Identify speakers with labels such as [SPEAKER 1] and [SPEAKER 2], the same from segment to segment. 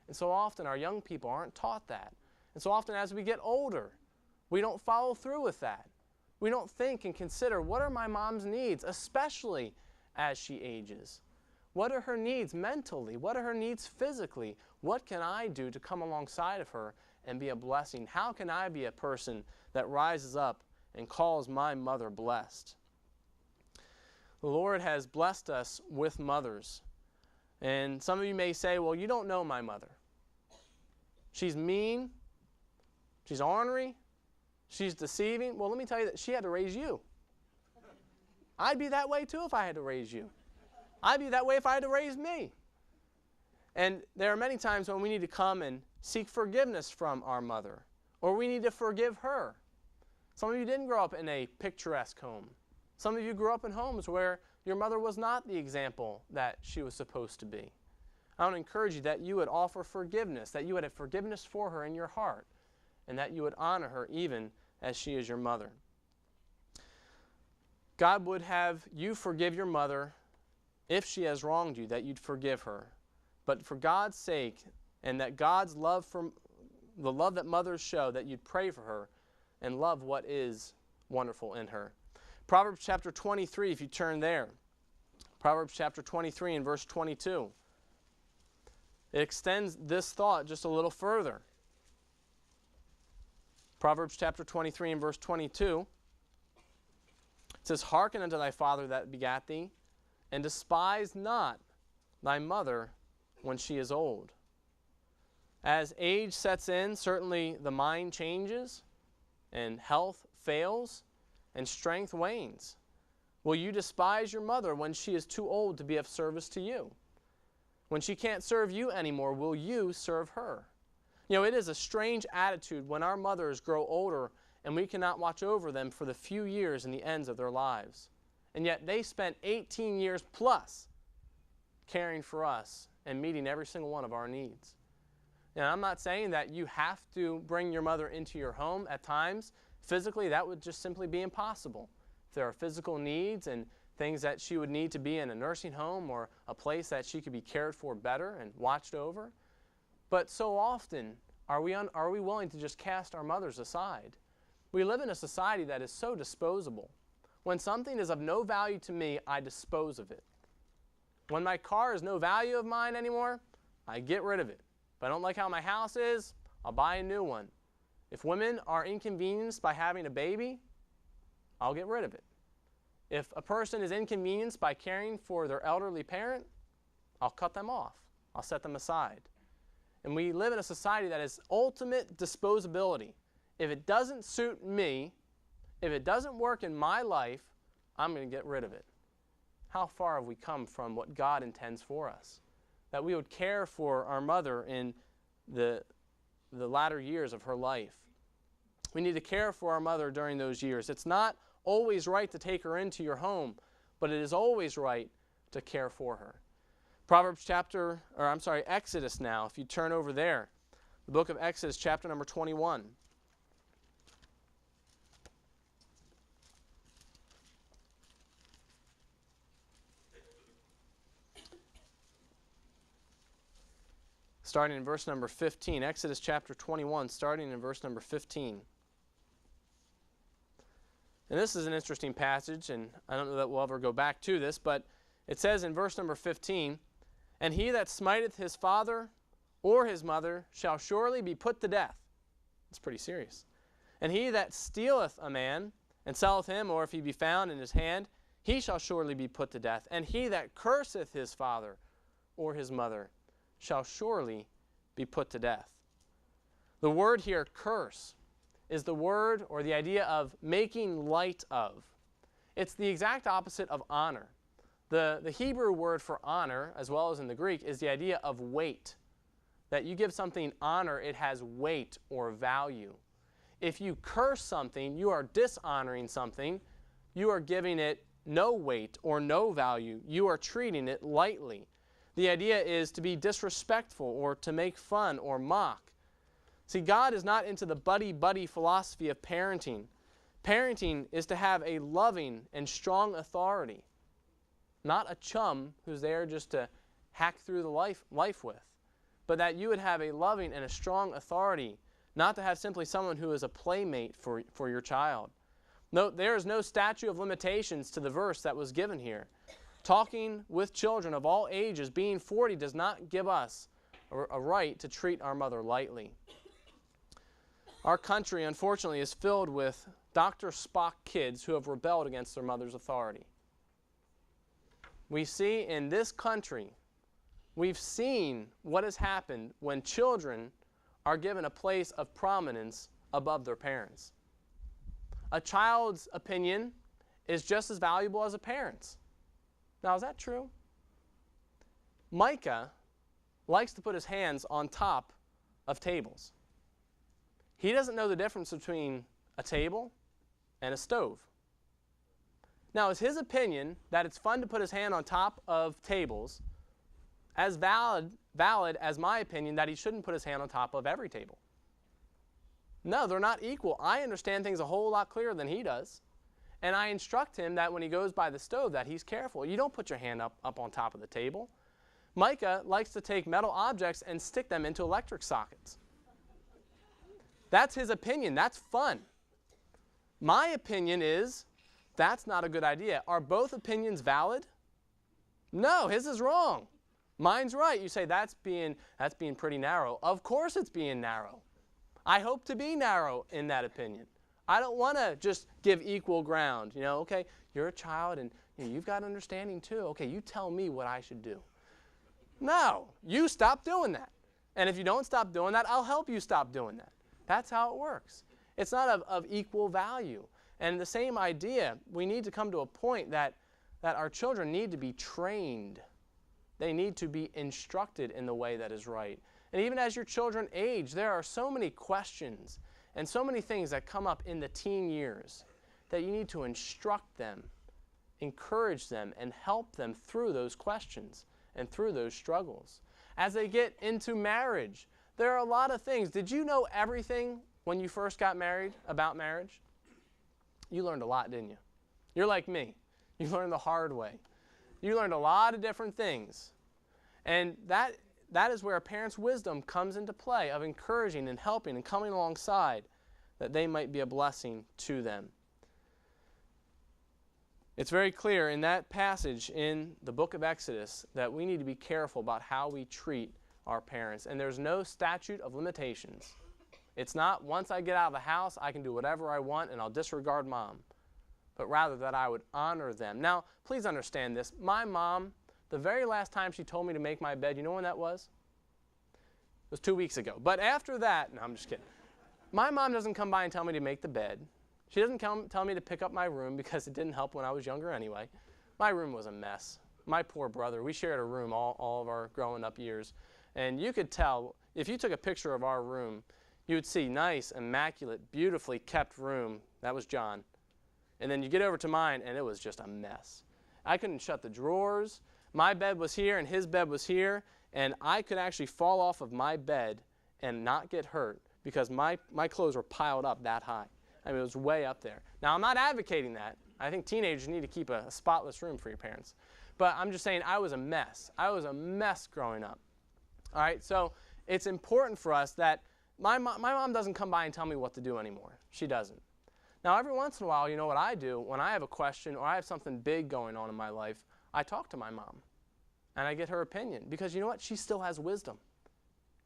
[SPEAKER 1] And so often our young people aren't taught that. And so often as we get older, we don't follow through with that. We don't think and consider, what are my mom's needs, especially as she ages? What are her needs mentally? What are her needs physically? What can I do to come alongside of her and be a blessing? How can I be a person that rises up and calls my mother blessed? The Lord has blessed us with mothers. And some of you may say, well, you don't know my mother. She's mean. She's ornery. She's deceiving. Well, let me tell you that she had to raise you. I'd be that way too if I had to raise you. I'd be that way if I had to raise me. And there are many times when we need to come and seek forgiveness from our mother, or we need to forgive her. Some of you didn't grow up in a picturesque home. Some of you grew up in homes where your mother was not the example that she was supposed to be. I want to encourage you that you would offer forgiveness, that you would have forgiveness for her in your heart, and that you would honor her even as she is your mother. God would have you forgive your mother if she has wronged you, that you'd forgive her. But for God's sake, and that God's love, from the love that mothers show, that you'd pray for her and love what is wonderful in her. Proverbs chapter 23, if you turn there. Proverbs chapter 23 and verse 22. It extends this thought just a little further. Proverbs chapter 23 and verse 22. It says, hearken unto thy father that begat thee, and despise not thy mother when she is old. As age sets in, certainly the mind changes, and health fails, and strength wanes. Will you despise your mother when she is too old to be of service to you? When she can't serve you anymore, will you serve her? You know, it is a strange attitude when our mothers grow older and we cannot watch over them for the few years and the ends of their lives. And yet they spent 18 years plus caring for us and meeting every single one of our needs. Now, I'm not saying that you have to bring your mother into your home at times. Physically, that would just simply be impossible. If there are physical needs and things that she would need to be in a nursing home or a place that she could be cared for better and watched over. But so often, are we willing to just cast our mothers aside? We live in a society that is so disposable. When something is of no value to me, I dispose of it. When my car is no value of mine anymore, I get rid of it. If I don't like how my house is, I'll buy a new one. If women are inconvenienced by having a baby, I'll get rid of it. If a person is inconvenienced by caring for their elderly parent, I'll cut them off. I'll set them aside. And we live in a society that is ultimate disposability. If it doesn't suit me, if it doesn't work in my life, I'm going to get rid of it. How far have we come from what God intends for us? That we would care for our mother in the latter years of her life. We need to care for our mother during those years. It's not always right to take her into your home, but it is always right to care for her. Exodus now, if you turn over there. The book of Exodus, chapter number 21. Starting in verse number 15. Exodus chapter 21, starting in verse number 15. And this is an interesting passage, and I don't know that we'll ever go back to this, but it says in verse number 15, and he that smiteth his father or his mother shall surely be put to death. It's pretty serious. And he that stealeth a man and selleth him, or if he be found in his hand, he shall surely be put to death. And he that curseth his father or his mother shall surely be put to death. The word here, curse, is the word or the idea of making light of. It's the exact opposite of honor. The Hebrew word for honor, as well as in the Greek, is the idea of weight. That you give something honor, it has weight or value. If you curse something, you are dishonoring something. You are giving it no weight or no value. You are treating it lightly. The idea is to be disrespectful or to make fun or mock. See, God is not into the buddy-buddy philosophy of parenting. Parenting is to have a loving and strong authority, not a chum who's there just to hack through the life with. but that you would have a loving and a strong authority, not to have simply someone who is a playmate for your child. Note, there is no statute of limitations to the verse that was given here. Talking with children of all ages, being 40, does not give us a right to treat our mother lightly. Our country, unfortunately, is filled with Dr. Spock kids who have rebelled against their mother's authority. We see in this country, we've seen what has happened when children are given a place of prominence above their parents. A child's opinion is just as valuable as a parent's. Now, is that true? Micah likes to put his hands on top of tables. He doesn't know the difference between a table and a stove. Now, is his opinion that it's fun to put his hand on top of tables as valid as my opinion that he shouldn't put his hand on top of every table? No, they're not equal. I understand things a whole lot clearer than he does. And I instruct him that when he goes by the stove that he's careful. You don't put your hand up on top of the table. Micah likes to take metal objects and stick them into electric sockets. That's his opinion. That's fun. My opinion is that's not a good idea. Are both opinions valid? No, his is wrong. Mine's right. You say that's being pretty narrow. Of course it's being narrow. I hope to be narrow in that opinion. I don't want to just give equal ground. Okay, you're a child and you've got understanding too. Okay, you tell me what I should do. No, you stop doing that. And if you don't stop doing that, I'll help you stop doing that. That's how it works. It's not of equal value. And the same idea, we need to come to a point that our children need to be trained. They need to be instructed in the way that is right. And even as your children age, there are so many questions and so many things that come up in the teen years that you need to instruct them, encourage them, and help them through those questions and through those struggles. As they get into marriage, there are a lot of things. Did you know everything when you first got married about marriage? You learned a lot, didn't you? You're like me. You learned the hard way. You learned a lot of different things. And that is where a parent's wisdom comes into play, of encouraging and helping and coming alongside that they might be a blessing to them. It's very clear in that passage in the book of Exodus that we need to be careful about how we treat our parents. And there's no statute of limitations. It's not once I get out of the house, I can do whatever I want and I'll disregard mom. But rather that I would honor them. Now, please understand this. My mom, the very last time she told me to make my bed, you know when that was? It was 2 weeks ago. But after that, no, I'm just kidding. My mom doesn't come by and tell me to make the bed. She doesn't tell me to pick up my room because it didn't help when I was younger anyway. My room was a mess. My poor brother, we shared a room all of our growing up years. And you could tell, if you took a picture of our room, you would see nice, immaculate, beautifully kept room. That was John. And then you get over to mine, and it was just a mess. I couldn't shut the drawers. My bed was here, and his bed was here, and I could actually fall off of my bed and not get hurt because my clothes were piled up that high. I mean, it was way up there. Now, I'm not advocating that. I think teenagers need to keep a spotless room for your parents. But I'm just saying I was a mess. I was a mess growing up. All right, so it's important for us that my mom doesn't come by and tell me what to do anymore. She doesn't. Now, every once in a while, you know what I do? When I have a question or I have something big going on in my life, I talk to my mom. And I get her opinion. Because you know what? She still has wisdom.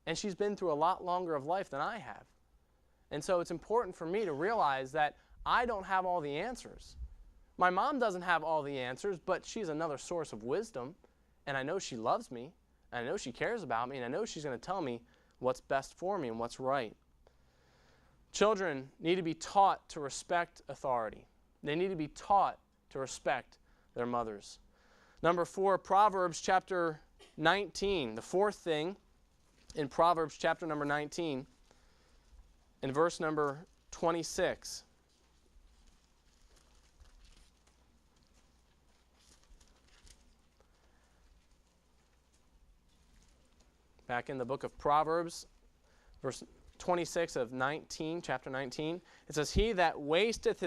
[SPEAKER 1] And she's been through a lot longer of life than I have. And so it's important for me to realize that I don't have all the answers. My mom doesn't have all the answers, but she's another source of wisdom. And I know she loves me. And I know she cares about me. And I know she's going to tell me what's best for me and what's right. Children need to be taught to respect authority. They need to be taught to respect their mothers. Number 4, Proverbs chapter 19. The fourth thing in Proverbs chapter number 19, in verse number 26. Back in the book of Proverbs, verse 26 of 19, chapter 19, it says, "He that wasteth his